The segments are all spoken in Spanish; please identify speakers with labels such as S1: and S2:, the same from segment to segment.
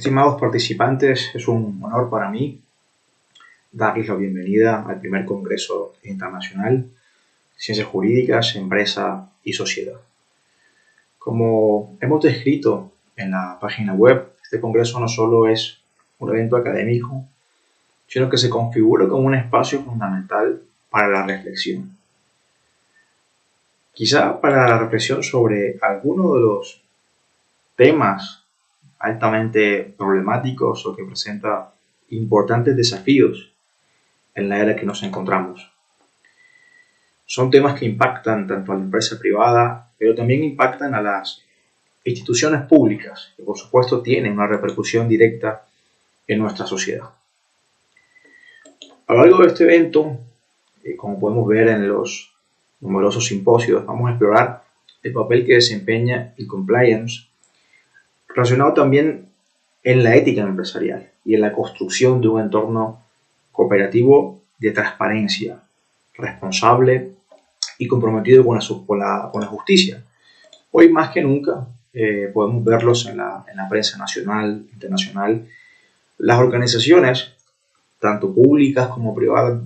S1: Estimados participantes, es un honor para mí darles la bienvenida al primer Congreso Internacional Ciencias Jurídicas, Empresa y Sociedad. Como hemos descrito en la página web, este congreso no solo es un evento académico, sino que se configura como un espacio fundamental para la reflexión. Quizá para la reflexión sobre alguno de los temas altamente problemáticos o que presenta importantes desafíos en la era que nos encontramos. Son temas que impactan tanto a la empresa privada, pero también impactan a las instituciones públicas, que por supuesto tienen una repercusión directa en nuestra sociedad. A lo largo de este evento, como podemos ver en los numerosos simposios, vamos a explorar el papel que desempeña el compliance, relacionado también en la ética empresarial y en la construcción de un entorno cooperativo de transparencia, responsable y comprometido con la justicia. Hoy más que nunca podemos verlos en la prensa nacional, internacional. Las organizaciones, tanto públicas como privadas,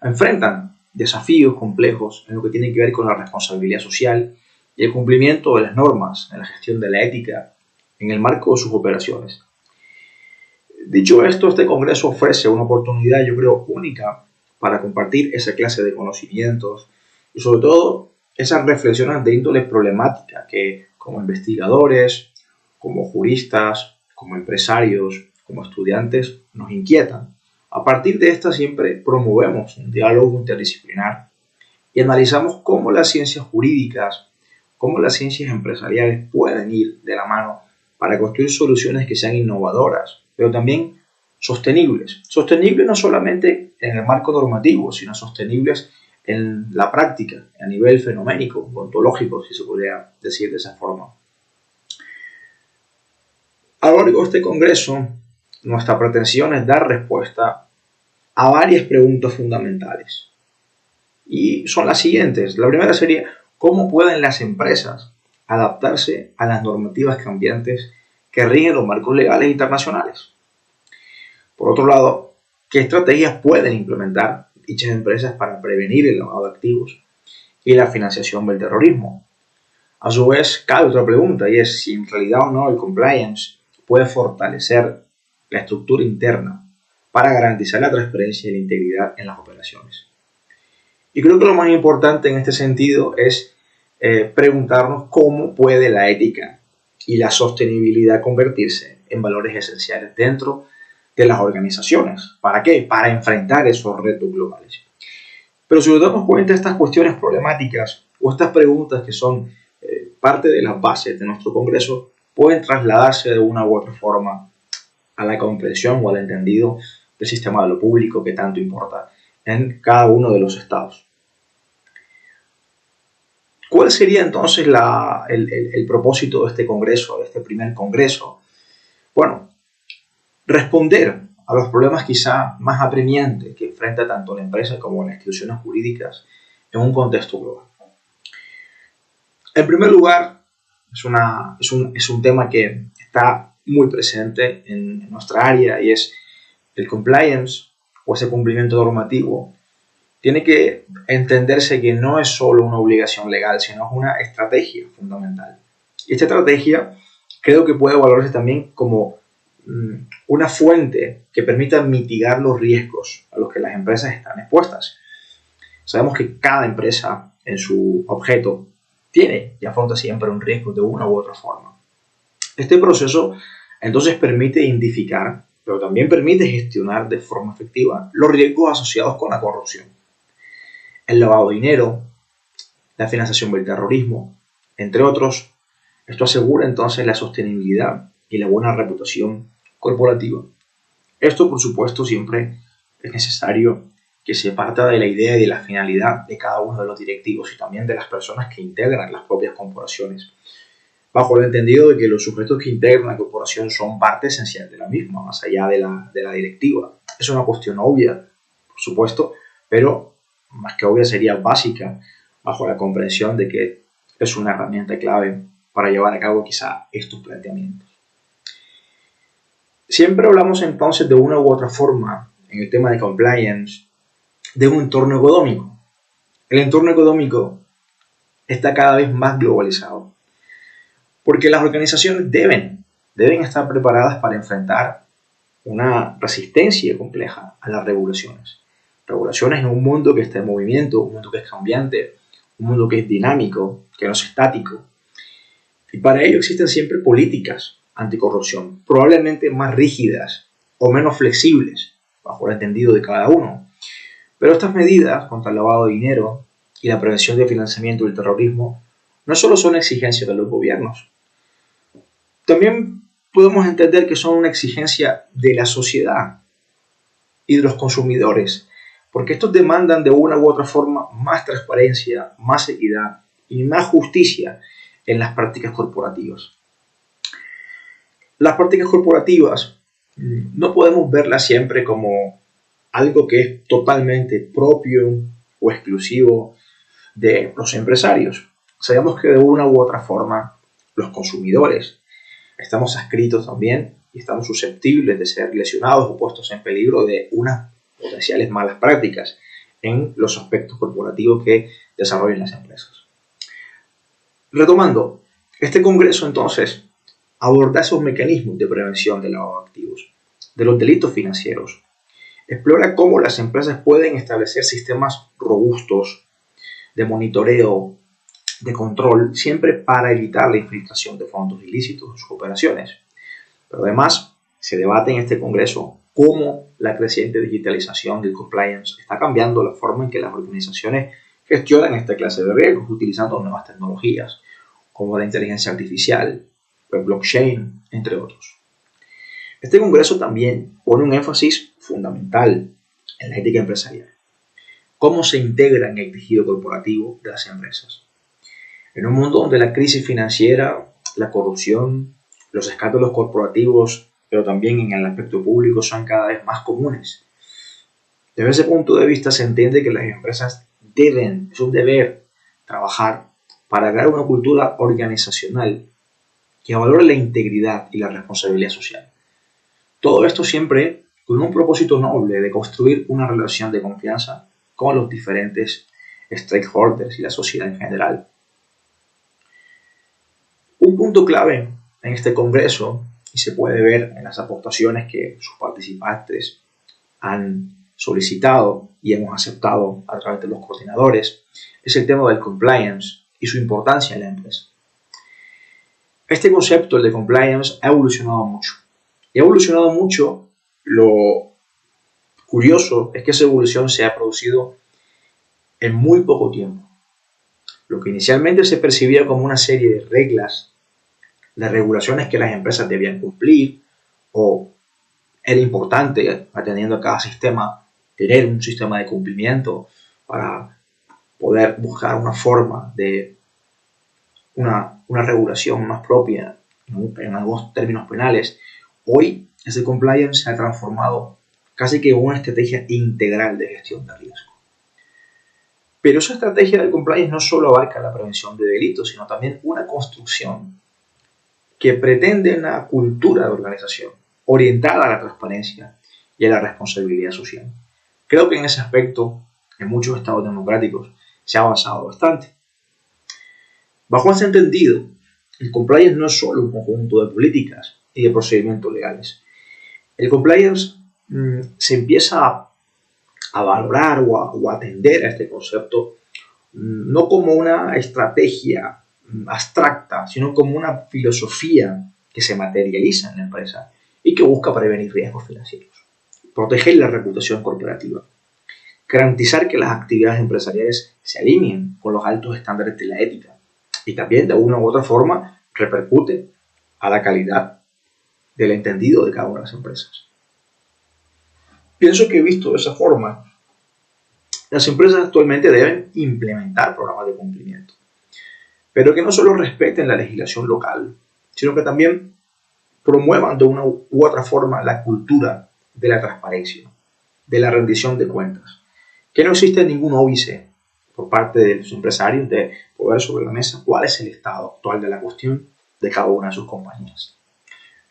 S1: enfrentan desafíos complejos en lo que tiene que ver con la responsabilidad social y el cumplimiento de las normas en la gestión de la ética en el marco de sus operaciones. Dicho esto, este congreso ofrece una oportunidad, yo creo, única para compartir esa clase de conocimientos y sobre todo esas reflexiones de índole problemática que como investigadores, como juristas, como empresarios, como estudiantes nos inquietan. A partir de esta siempre promovemos un diálogo interdisciplinar y analizamos cómo las ciencias jurídicas, cómo las ciencias empresariales pueden ir de la mano para construir soluciones que sean innovadoras, pero también sostenibles. Sostenibles no solamente en el marco normativo, sino sostenibles en la práctica, a nivel fenoménico, ontológico, si se podría decir de esa forma. A lo largo de este congreso, nuestra pretensión es dar respuesta a varias preguntas fundamentales. Y son las siguientes. La primera sería, ¿cómo pueden las empresas adaptarse a las normativas cambiantes que rigen los marcos legales internacionales? Por otro lado, ¿qué estrategias pueden implementar dichas empresas para prevenir el lavado de activos y la financiación del terrorismo? A su vez, cabe otra pregunta y es si en realidad o no el compliance puede fortalecer la estructura interna para garantizar la transparencia y la integridad en las operaciones. Y creo que lo más importante en este sentido es preguntarnos cómo puede la ética y la sostenibilidad convertirse en valores esenciales dentro de las organizaciones. ¿Para qué? Para enfrentar esos retos globales. Pero si nos damos cuenta de estas cuestiones problemáticas o estas preguntas que son parte de las bases de nuestro congreso, pueden trasladarse de una u otra forma a la comprensión o al entendido del sistema de lo público que tanto importa en cada uno de los estados. ¿Cuál sería entonces el propósito de este congreso, de este primer congreso? Bueno, responder a los problemas quizá más apremiantes que enfrenta tanto la empresa como las instituciones jurídicas en un contexto global. En primer lugar, es un tema que está muy presente en nuestra área y es el compliance o ese cumplimiento normativo. Tiene que entenderse que no es solo una obligación legal, sino es una estrategia fundamental. Y esta estrategia creo que puede valorarse también como una fuente que permita mitigar los riesgos a los que las empresas están expuestas. Sabemos que cada empresa en su objeto tiene y afronta siempre un riesgo de una u otra forma. Este proceso entonces permite identificar, pero también permite gestionar de forma efectiva los riesgos asociados con la corrupción, el lavado de dinero, la financiación del terrorismo, entre otros. Esto asegura entonces la sostenibilidad y la buena reputación corporativa. Esto, por supuesto, siempre es necesario que se parta de la idea y de la finalidad de cada uno de los directivos y también de las personas que integran las propias corporaciones, bajo el entendido de que los sujetos que integran la corporación son parte esencial de la misma, más allá de la directiva. Es una cuestión obvia, por supuesto, pero más que obvia sería básica bajo la comprensión de que es una herramienta clave para llevar a cabo quizá estos planteamientos. Siempre hablamos entonces de una u otra forma, en el tema de compliance, de un entorno económico. El entorno económico está cada vez más globalizado, porque las organizaciones deben estar preparadas para enfrentar una resistencia compleja a las regulaciones. Regulaciones en un mundo que está en movimiento, un mundo que es cambiante, un mundo que es dinámico, que no es estático. Y para ello existen siempre políticas anticorrupción, probablemente más rígidas o menos flexibles, bajo el entendido de cada uno. Pero estas medidas contra el lavado de dinero y la prevención del financiamiento del terrorismo no solo son exigencias de los gobiernos, también podemos entender que son una exigencia de la sociedad y de los consumidores, porque estos demandan de una u otra forma más transparencia, más equidad y más justicia en las prácticas corporativas. Las prácticas corporativas no podemos verlas siempre como algo que es totalmente propio o exclusivo de los empresarios. Sabemos que de una u otra forma los consumidores estamos adscritos también y estamos susceptibles de ser lesionados o puestos en peligro de unas potenciales malas prácticas en los aspectos corporativos que desarrollan las empresas. Retomando, este congreso entonces aborda esos mecanismos de prevención del lavado de activos, de los delitos financieros. Explora cómo las empresas pueden establecer sistemas robustos de monitoreo, de control, siempre para evitar la infiltración de fondos ilícitos en sus operaciones. Pero además, se debate en este congreso cómo la creciente digitalización del compliance está cambiando la forma en que las organizaciones gestionan esta clase de riesgos utilizando nuevas tecnologías, como la inteligencia artificial, el blockchain, entre otros. Este congreso también pone un énfasis fundamental en la ética empresarial. Cómo se integra en el tejido corporativo de las empresas. En un mundo donde la crisis financiera, la corrupción, los escándalos corporativos, pero también en el aspecto público, son cada vez más comunes. Desde ese punto de vista se entiende que las empresas es un deber, trabajar para crear una cultura organizacional que valore la integridad y la responsabilidad social. Todo esto siempre con un propósito noble de construir una relación de confianza con los diferentes stakeholders y la sociedad en general. Un punto clave en este congreso, y se puede ver en las aportaciones que sus participantes han solicitado y hemos aceptado a través de los coordinadores, es el tema del compliance y su importancia en la empresa. Este concepto, el de compliance, ha evolucionado mucho. Y ha evolucionado mucho. Lo curioso es que esa evolución se ha producido en muy poco tiempo. Lo que inicialmente se percibía como una serie de reglas, de regulaciones que las empresas debían cumplir, o era importante, atendiendo a cada sistema, tener un sistema de cumplimiento para poder buscar una forma de una regulación más propia en algunos términos penales. Hoy ese compliance se ha transformado casi que en una estrategia integral de gestión de riesgo. Pero esa estrategia del compliance no solo abarca la prevención de delitos, sino también una construcción que pretende una cultura de organización orientada a la transparencia y a la responsabilidad social. Creo que en ese aspecto, en muchos estados democráticos, se ha avanzado bastante. Bajo ese entendido, el compliance no es solo un conjunto de políticas y de procedimientos legales. El compliance se empieza a valorar o a atender a este concepto no como una estrategia abstracta, sino como una filosofía que se materializa en la empresa y que busca prevenir riesgos financieros, proteger la reputación corporativa, garantizar que las actividades empresariales se alineen con los altos estándares de la ética y también de una u otra forma repercute a la calidad del entendido de cada una de las empresas. Pienso que visto de esa forma, las empresas actualmente deben implementar programas de cumplimiento, pero que no solo respeten la legislación local, sino que también promuevan de una u otra forma la cultura de la transparencia, de la rendición de cuentas, que no existe ningún óbice por parte de los empresarios de poner sobre la mesa cuál es el estado actual de la cuestión de cada una de sus compañías.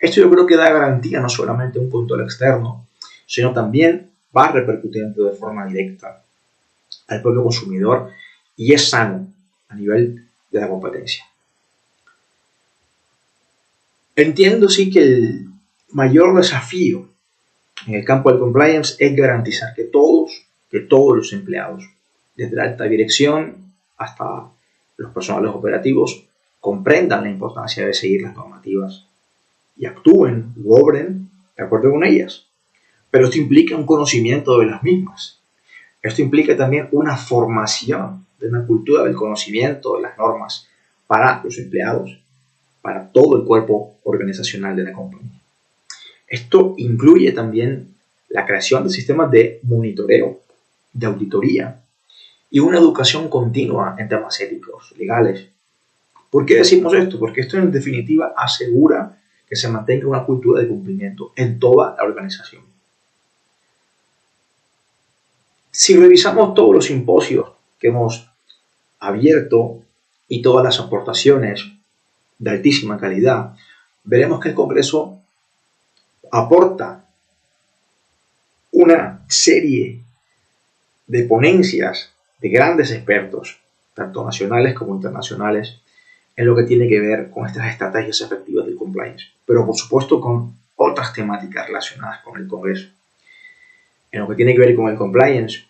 S1: Esto yo creo que da garantía no solamente a un control externo, sino también va repercutiendo de forma directa al propio consumidor y es sano a nivel de la competencia. Entiendo sí que el mayor desafío en el campo del compliance es garantizar que todos los empleados, desde la alta dirección hasta los personales operativos, comprendan la importancia de seguir las normativas y actúen u obren de acuerdo con ellas. Pero esto implica un conocimiento de las mismas. Esto implica también una formación de una cultura del conocimiento de las normas para los empleados, para todo el cuerpo organizacional de la compañía. Esto incluye también la creación de sistemas de monitoreo, de auditoría y una educación continua en temas éticos, legales. ¿Por qué decimos esto? Porque esto en definitiva asegura que se mantenga una cultura de cumplimiento en toda la organización. Si revisamos todos los simposios que hemos abierto y todas las aportaciones de altísima calidad, veremos que el Congreso aporta una serie de ponencias de grandes expertos, tanto nacionales como internacionales, en lo que tiene que ver con estas estrategias efectivas del compliance, pero por supuesto con otras temáticas relacionadas con el Congreso. En lo que tiene que ver con el compliance,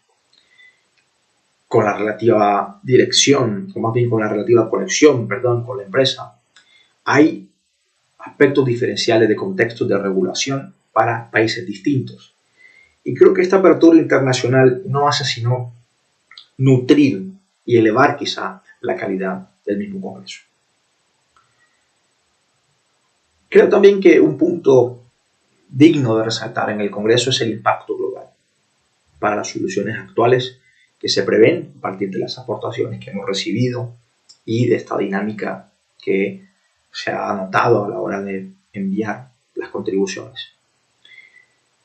S1: con la relativa dirección, o más bien con la relativa conexión, con la empresa, hay aspectos diferenciales de contextos de regulación para países distintos. Y creo que esta apertura internacional no hace sino nutrir y elevar quizá la calidad del mismo Congreso. Creo también que un punto digno de resaltar en el Congreso es el impacto global para las soluciones actuales que se prevén a partir de las aportaciones que hemos recibido y de esta dinámica que se ha notado a la hora de enviar las contribuciones.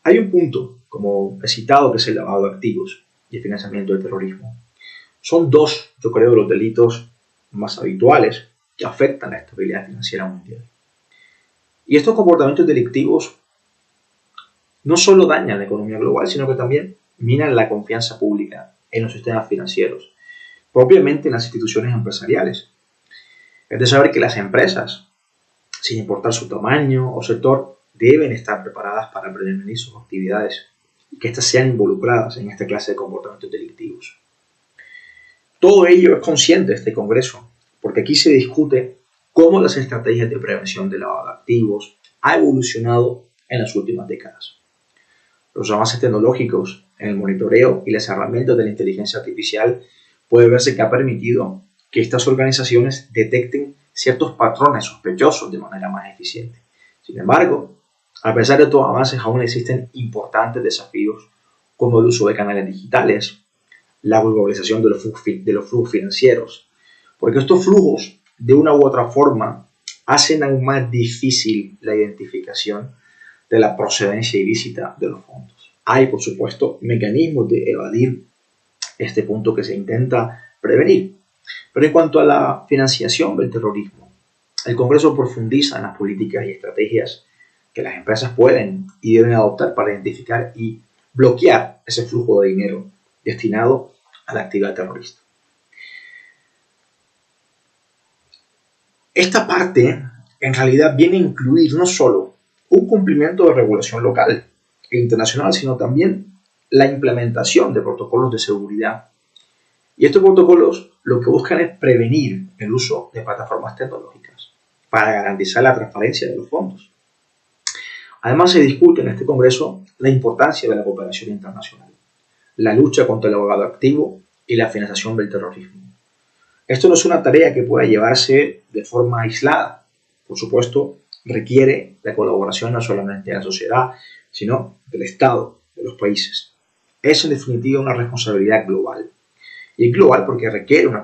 S1: Hay un punto, como he citado, que es el lavado de activos y el financiamiento del terrorismo. Son dos, yo creo, los delitos más habituales que afectan la estabilidad financiera mundial. Y estos comportamientos delictivos no solo dañan la economía global, sino que también minan la confianza pública en los sistemas financieros, propiamente en las instituciones empresariales. Es de saber que las empresas, sin importar su tamaño o sector, deben estar preparadas para prevenir sus actividades y que éstas sean involucradas en esta clase de comportamientos delictivos. Todo ello es consciente este Congreso, porque aquí se discute cómo las estrategias de prevención de lavado de activos ha evolucionado en las últimas décadas. Los avances tecnológicos en el monitoreo y las herramientas de la inteligencia artificial puede verse que ha permitido que estas organizaciones detecten ciertos patrones sospechosos de manera más eficiente. Sin embargo, a pesar de estos avances, aún existen importantes desafíos como el uso de canales digitales, la globalización de los flujos financieros, porque estos flujos, de una u otra forma, hacen aún más difícil la identificación de la procedencia ilícita de los fondos. Hay, por supuesto, mecanismos de evadir este punto que se intenta prevenir. Pero en cuanto a la financiación del terrorismo, el Congreso profundiza en las políticas y estrategias que las empresas pueden y deben adoptar para identificar y bloquear ese flujo de dinero destinado a la actividad terrorista. Esta parte en realidad viene a incluir no solo un cumplimiento de regulación local e internacional, sino también la implementación de protocolos de seguridad. Y estos protocolos lo que buscan es prevenir el uso de plataformas tecnológicas para garantizar la transparencia de los fondos. Además, se discute en este Congreso la importancia de la cooperación internacional, la lucha contra el lavado activo y la financiación del terrorismo. Esto no es una tarea que pueda llevarse de forma aislada. Por supuesto, requiere la colaboración no solamente de la sociedad, sino del Estado, de los países. Es en definitiva una responsabilidad global. Y es global porque requiere una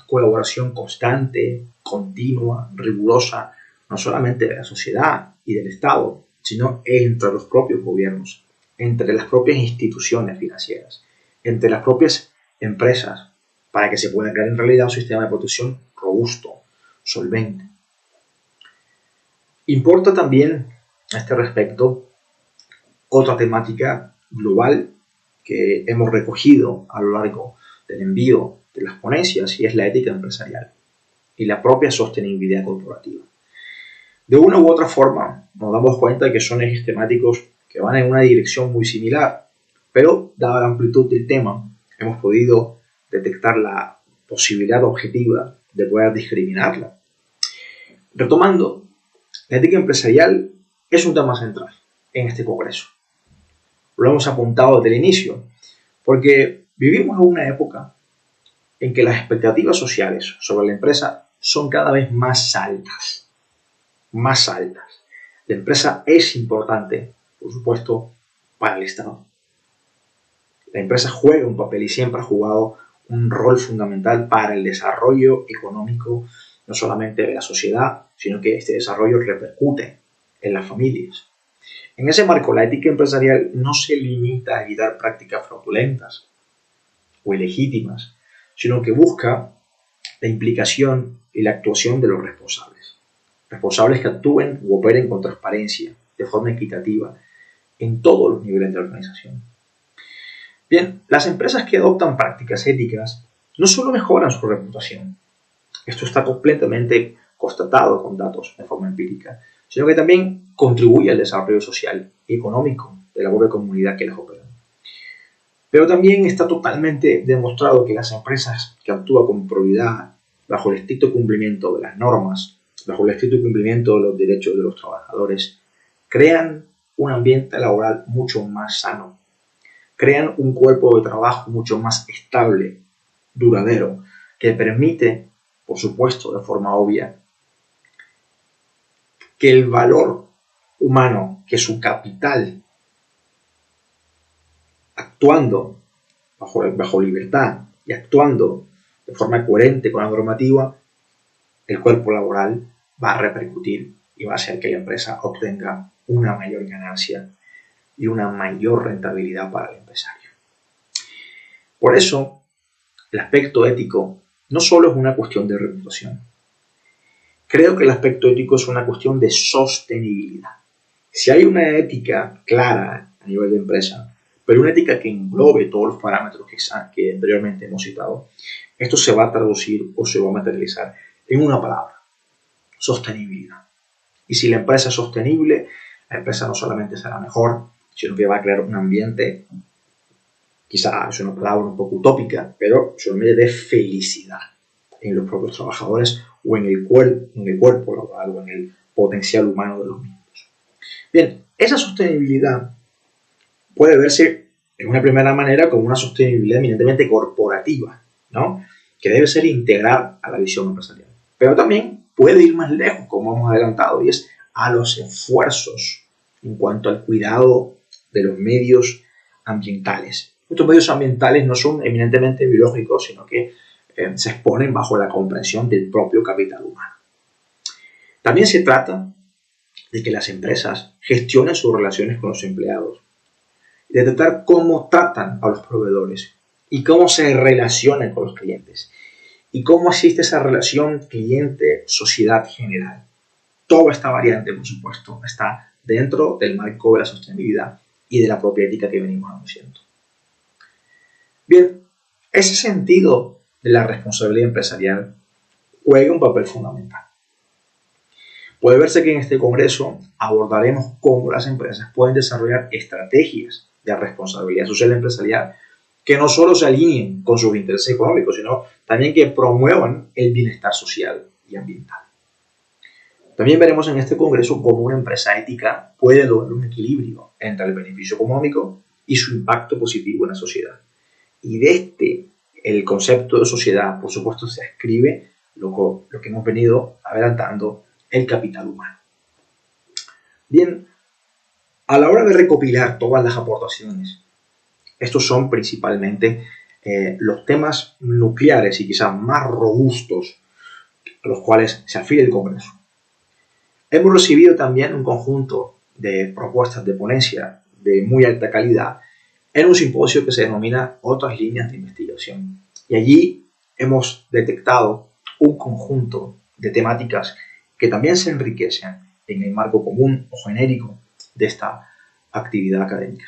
S1: colaboración constante, continua, rigurosa, no solamente de la sociedad y del Estado, sino entre los propios gobiernos, entre las propias instituciones financieras, entre las propias empresas, para que se pueda crear en realidad un sistema de protección robusto, solvente. Importa también a este respecto otra temática global que hemos recogido a lo largo del envío de las ponencias, y es la ética empresarial y la propia sostenibilidad corporativa. De una u otra forma nos damos cuenta de que son ejes temáticos que van en una dirección muy similar, pero dada la amplitud del tema hemos podido detectar la posibilidad objetiva de poder discriminarla. Retomando, la ética empresarial es un tema central en este congreso. Lo hemos apuntado desde el inicio, porque vivimos en una época en que las expectativas sociales sobre la empresa son cada vez más altas. Más altas. La empresa es importante, por supuesto, para el Estado. La empresa juega un papel y siempre ha jugado un rol fundamental para el desarrollo económico, no solamente de la sociedad, sino que este desarrollo repercute en las familias. En ese marco, la ética empresarial no se limita a evitar prácticas fraudulentas o ilegítimas, sino que busca la implicación y la actuación de los responsables. Responsables que actúen o operen con transparencia, de forma equitativa, en todos los niveles de la organización. Bien, las empresas que adoptan prácticas éticas no solo mejoran su reputación, esto está completamente constatado con datos de forma empírica, sino que también contribuye al desarrollo social y económico de la propia comunidad que las opera. Pero también está totalmente demostrado que las empresas que actúan con probidad, bajo el estricto cumplimiento de las normas, bajo el estricto cumplimiento de los derechos de los trabajadores, crean un ambiente laboral mucho más sano, crean un cuerpo de trabajo mucho más estable, duradero, que permite, por supuesto, de forma obvia, que el valor humano, que su capital, actuando bajo libertad y actuando de forma coherente con la normativa, el cuerpo laboral va a repercutir y va a hacer que la empresa obtenga una mayor ganancia y una mayor rentabilidad para el empresario. Por eso, el aspecto ético no solo es una cuestión de reputación. Creo que el aspecto ético es una cuestión de sostenibilidad. Si hay una ética clara a nivel de empresa, pero una ética que englobe todos los parámetros que anteriormente hemos citado, esto se va a traducir o se va a materializar en una palabra: sostenibilidad. Y si la empresa es sostenible, la empresa no solamente será mejor, sino que va a crear un ambiente, quizá es una palabra un poco utópica, pero es un ambiente de felicidad en los propios trabajadores o en el cuerpo laboral o en el potencial humano de los mismos. Bien, esa sostenibilidad puede verse en una primera manera como una sostenibilidad eminentemente corporativa, ¿no?, que debe ser integral a la visión empresarial. Pero también puede ir más lejos, como hemos adelantado, y es a los esfuerzos en cuanto al cuidado de los medios ambientales. Estos medios ambientales no son eminentemente biológicos, sino que se exponen bajo la comprensión del propio capital humano. También se trata de que las empresas gestionen sus relaciones con los empleados, de tratar cómo tratan a los proveedores y cómo se relacionan con los clientes y cómo existe esa relación cliente-sociedad general. Toda esta variante, por supuesto, está dentro del marco de la sostenibilidad y de la propia ética que venimos anunciando. Bien, ese sentido de la responsabilidad empresarial juega un papel fundamental. Puede verse que en este congreso abordaremos cómo las empresas pueden desarrollar estrategias de responsabilidad social empresarial que no solo se alineen con sus intereses económicos, sino también que promuevan el bienestar social y ambiental. También veremos en este congreso cómo una empresa ética puede lograr un equilibrio entre el beneficio económico y su impacto positivo en la sociedad. Y desde el concepto de sociedad, por supuesto, se ascribe lo que hemos venido adelantando: el capital humano. Bien, a la hora de recopilar todas las aportaciones, estos son principalmente los temas nucleares y quizás más robustos a los cuales se afila el Congreso. Hemos recibido también un conjunto de propuestas de ponencia de muy alta calidad en un simposio que se denomina Otras líneas de investigación. Y allí hemos detectado un conjunto de temáticas que también se enriquecen en el marco común o genérico de esta actividad académica.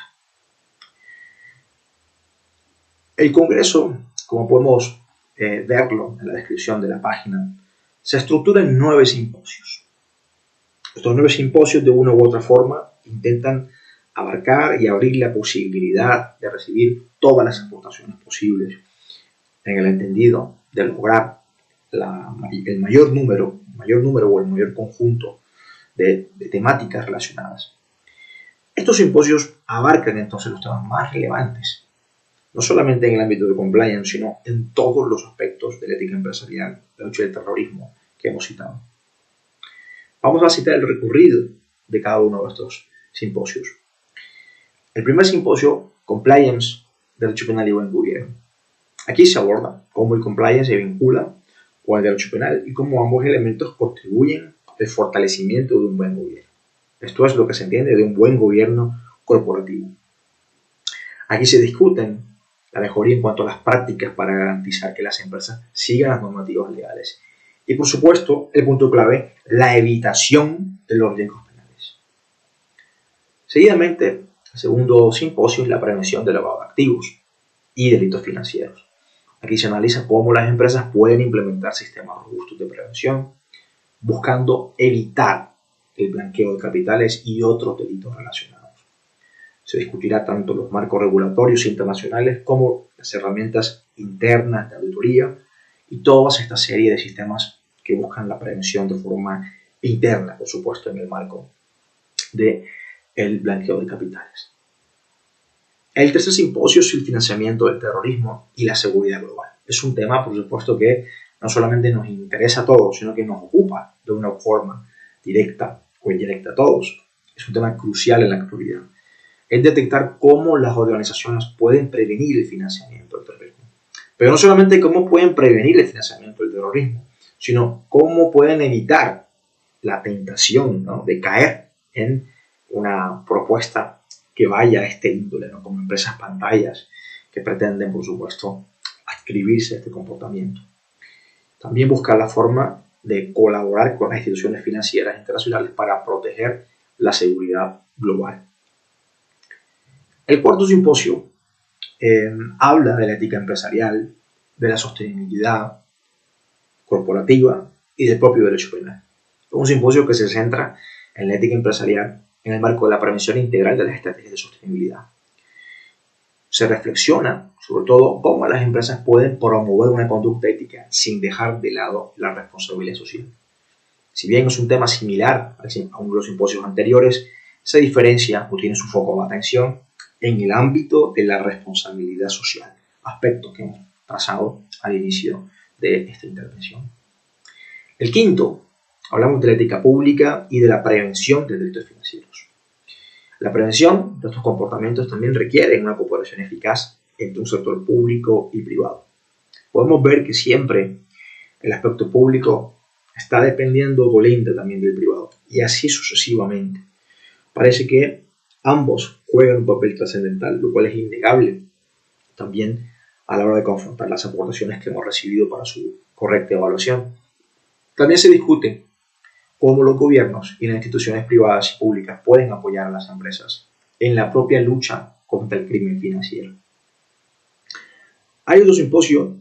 S1: El Congreso, como podemos verlo en la descripción de la página, se estructura en 9 simposios. Estos 9 simposios, de una u otra forma, intentan abarcar y abrir la posibilidad de recibir todas las aportaciones posibles en el entendido de lograr el mayor número o el mayor conjunto de temáticas relacionadas. Estos simposios abarcan entonces los temas más relevantes, no solamente en el ámbito de compliance, sino en todos los aspectos de la ética empresarial, la lucha del terrorismo que hemos citado. Vamos a citar el recorrido de cada uno de estos simposios. El primer simposio, Compliance, Derecho Penal y Buen Gobierno. Aquí se aborda cómo el compliance se vincula con el derecho penal y cómo ambos elementos contribuyen al fortalecimiento de un buen gobierno. Esto es lo que se entiende de un buen gobierno corporativo. Aquí se discuten la mejoría en cuanto a las prácticas para garantizar que las empresas sigan las normativas legales. Y por supuesto, el punto clave, la evitación de los riesgos penales. Seguidamente, el segundo simposio es la prevención del lavado de activos y delitos financieros. Aquí se analiza cómo las empresas pueden implementar sistemas robustos de prevención, buscando evitar el blanqueo de capitales y otros delitos relacionados. Se discutirá tanto los marcos regulatorios internacionales como las herramientas internas de auditoría y toda esta serie de sistemas que buscan la prevención de forma interna, por supuesto, en el marco del blanqueo de capitales. El tercer simposio es el financiamiento del terrorismo y la seguridad global. Es un tema, por supuesto, que no solamente nos interesa a todos, sino que nos ocupa de una forma directa o indirecta a todos. Es un tema crucial en la actualidad. Es detectar cómo las organizaciones pueden prevenir el financiamiento del terrorismo. Pero no solamente cómo pueden prevenir el financiamiento del terrorismo, sino cómo pueden evitar la tentación, ¿no?, de caer en una propuesta que vaya a este índole, ¿no?, como empresas pantallas que pretenden, por supuesto, adscribirse a este comportamiento. También buscar la forma de colaborar con las instituciones financieras internacionales para proteger la seguridad global. El cuarto simposio habla de la ética empresarial, de la sostenibilidad corporativa y del propio derecho penal. Es un simposio que se centra en la ética empresarial en el marco de la prevención integral de las estrategias de sostenibilidad. Se reflexiona sobre todo cómo las empresas pueden promover una conducta ética sin dejar de lado la responsabilidad social. Si bien es un tema similar a uno de los simposios anteriores, se diferencia o tiene su foco de atención en el ámbito de la responsabilidad social, aspecto que hemos trazado al inicio de esta intervención. El quinto, hablamos de la ética pública y de la prevención de delitos financieros. La prevención de estos comportamientos también requiere una cooperación eficaz entre un sector público y privado. Podemos ver que siempre el aspecto público está dependiendo dolente también del privado, y así sucesivamente. Parece que ambos juegan un papel trascendental, lo cual es innegable también a la hora de confrontar las aportaciones que hemos recibido para su correcta evaluación. También se discute cómo los gobiernos y las instituciones privadas y públicas pueden apoyar a las empresas en la propia lucha contra el crimen financiero. Hay otro simposio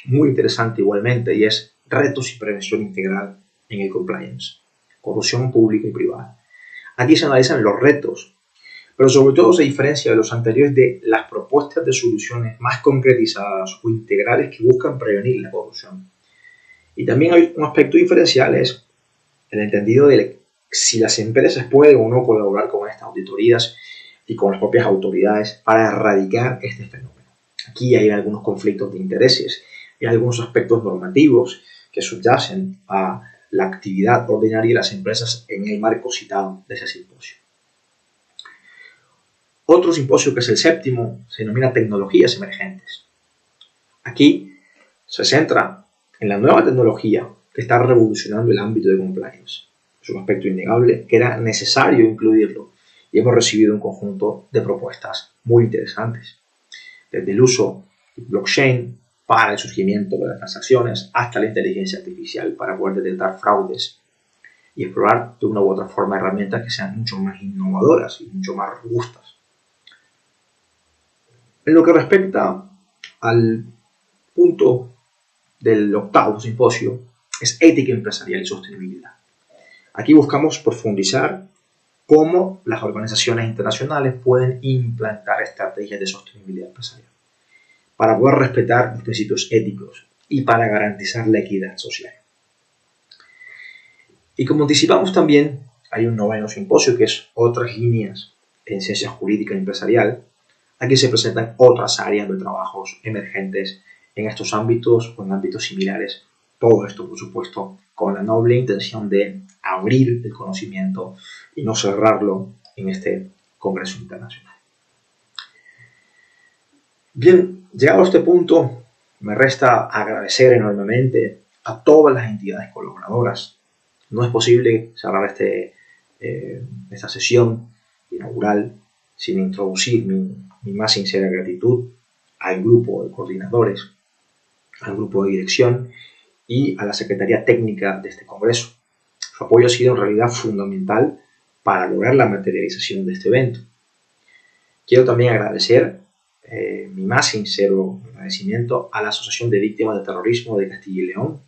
S1: muy interesante igualmente, y es Retos y Prevención Integral en el Compliance, corrupción pública y privada. Aquí se analizan los retos, pero sobre todo se diferencia de los anteriores de las propuestas de soluciones más concretizadas o integrales que buscan prevenir la corrupción. Y también hay un aspecto diferencial, es el entendido de si las empresas pueden o no colaborar con estas auditorías y con las propias autoridades para erradicar este fenómeno. Aquí hay algunos conflictos de intereses y algunos aspectos normativos que subyacen a la actividad ordinaria de las empresas en el marco citado de ese simposio. Otro simposio, que es el séptimo, se denomina Tecnologías Emergentes. Aquí se centra en la nueva tecnología que está revolucionando el ámbito de compliance. Es un aspecto innegable que era necesario incluirlo, y hemos recibido un conjunto de propuestas muy interesantes, desde el uso de blockchain para el surgimiento de las transacciones hasta la inteligencia artificial para poder detectar fraudes. y explorar de una u otra forma herramientas que sean mucho más innovadoras y mucho más robustas. En lo que respecta al punto del octavo simposio, es ética empresarial y sostenibilidad. Aquí buscamos profundizar cómo las organizaciones internacionales pueden implantar estrategias de sostenibilidad empresarial para poder respetar los principios éticos y para garantizar la equidad social. Y como anticipamos también, hay un noveno simposio que es otras líneas en ciencia jurídica y empresarial. Aquí se presentan otras áreas de trabajos emergentes en estos ámbitos o en ámbitos similares. Todo esto, por supuesto, con la noble intención de abrir el conocimiento y no cerrarlo en este Congreso Internacional. Bien, llegado a este punto, me resta agradecer enormemente a todas las entidades colaboradoras. No es posible cerrar esta sesión inaugural sin introducir mi más sincera gratitud al grupo de coordinadores, al grupo de dirección y a la Secretaría Técnica de este Congreso. Su apoyo ha sido en realidad fundamental para lograr la materialización de este evento. Quiero también agradecer mi más sincero agradecimiento a la Asociación de Víctimas de Terrorismo de Castilla y León.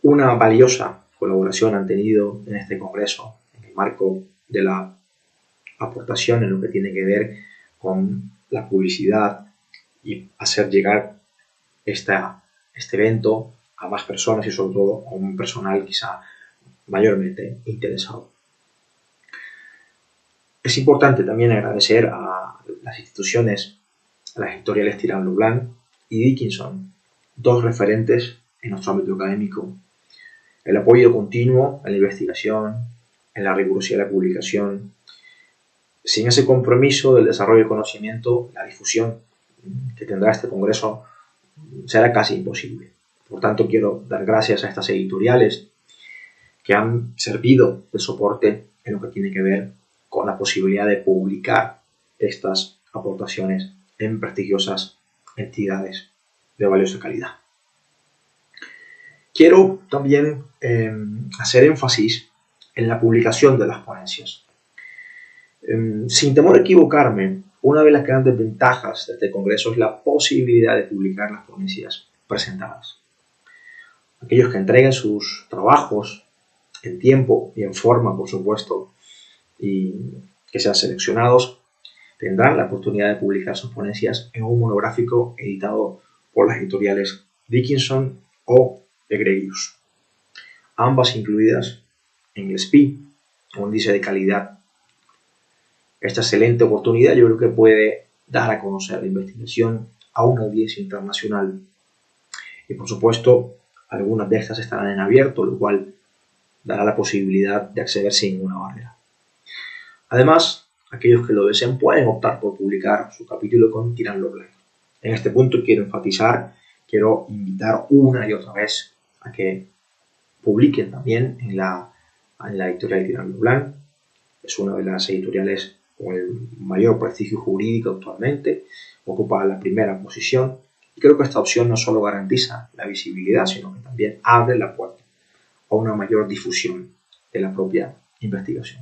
S1: Una valiosa colaboración han tenido en este Congreso en el marco de la aportación en lo que tiene que ver con la publicidad y hacer llegar este evento a más personas y sobre todo a un personal quizá mayormente interesado. Es importante también agradecer a las instituciones, a las editoriales Tirán lo Blanc y Dickinson, dos referentes en nuestro ámbito académico. El apoyo continuo en la investigación, en la rigurosidad de la publicación. Sin ese compromiso del desarrollo del conocimiento, la difusión que tendrá este congreso será casi imposible. Por tanto, quiero dar gracias a estas editoriales que han servido de soporte en lo que tiene que ver con la posibilidad de publicar estas aportaciones en prestigiosas entidades de valiosa calidad. Quiero también hacer énfasis en la publicación de las ponencias. Sin temor a equivocarme, una de las grandes ventajas de este congreso es la posibilidad de publicar las ponencias presentadas. Aquellos que entreguen sus trabajos en tiempo y en forma, por supuesto, y que sean seleccionados, tendrán la oportunidad de publicar sus ponencias en un monográfico editado por las editoriales Dickinson o Egregius, ambas incluidas en el SPI, un índice de calidad. Esta excelente oportunidad yo creo que puede dar a conocer la investigación a una audiencia internacional y por supuesto algunas de estas estarán en abierto, lo cual dará la posibilidad de acceder sin ninguna barrera. Además, aquellos que lo deseen pueden optar por publicar su capítulo con Tirán lo Blanc. En este punto quiero enfatizar, quiero invitar una y otra vez a que publiquen también en la editorial Tirán lo Blanc. Es una de las editoriales con el mayor prestigio jurídico actualmente, ocupa la primera posición y creo que esta opción no solo garantiza la visibilidad, sino que también abre la puerta a una mayor difusión de la propia investigación.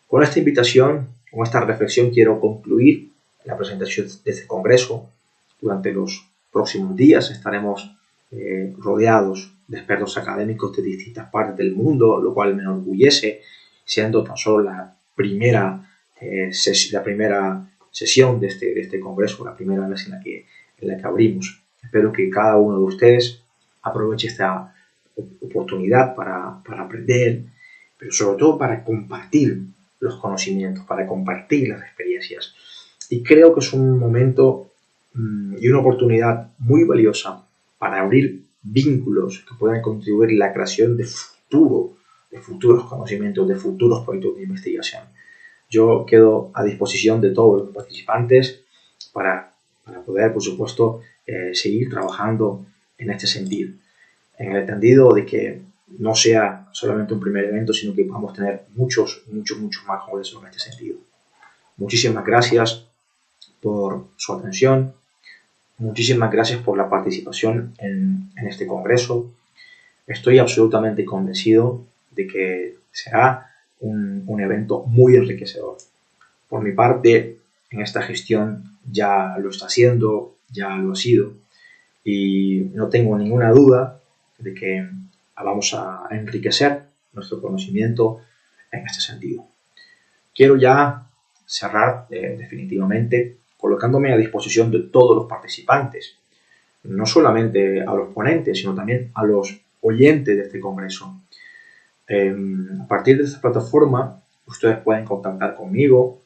S1: Con esta invitación, con esta reflexión, quiero concluir la presentación de este congreso. Durante los próximos días estaremos rodeados de expertos académicos de distintas partes del mundo, lo cual me enorgullece, siendo tan solo la primera sesión de este congreso, la primera vez en la que abrimos. Espero que cada uno de ustedes aproveche esta oportunidad para aprender, pero sobre todo para compartir los conocimientos, para compartir las experiencias. Y creo que es un momento y una oportunidad muy valiosa para abrir vínculos que puedan contribuir a la creación de futuros conocimientos, de futuros proyectos de investigación. Yo quedo a disposición de todos los participantes para poder, por supuesto, seguir trabajando en este sentido, en el entendido de que no sea solamente un primer evento, sino que podamos tener muchos más congresos en este sentido. Muchísimas gracias por su atención, muchísimas gracias por la participación en este congreso. Estoy absolutamente convencido de que será un evento muy enriquecedor. Por mi parte, en esta gestión ya lo está haciendo, ya lo ha sido, y no tengo ninguna duda de que vamos a enriquecer nuestro conocimiento en este sentido. Quiero ya cerrar definitivamente colocándome a disposición de todos los participantes, no solamente a los ponentes, sino también a los oyentes de este congreso. A partir de esta plataforma, ustedes pueden contactar conmigo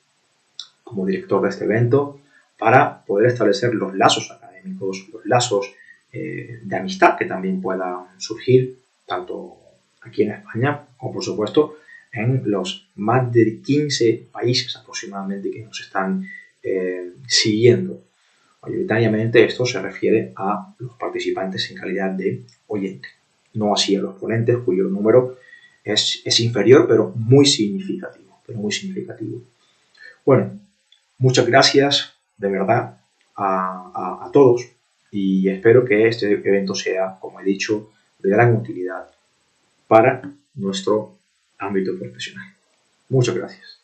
S1: como director de este evento para poder establecer los lazos académicos, los lazos de amistad que también puedan surgir tanto aquí en España como por supuesto en los más de 15 países aproximadamente que nos están siguiendo. Mayoritariamente esto se refiere a los participantes en calidad de oyente, no así a los ponentes cuyo número es inferior pero muy significativo. Bueno, muchas gracias de verdad a todos y espero que este evento sea, como he dicho, de gran utilidad para nuestro ámbito profesional. Muchas gracias.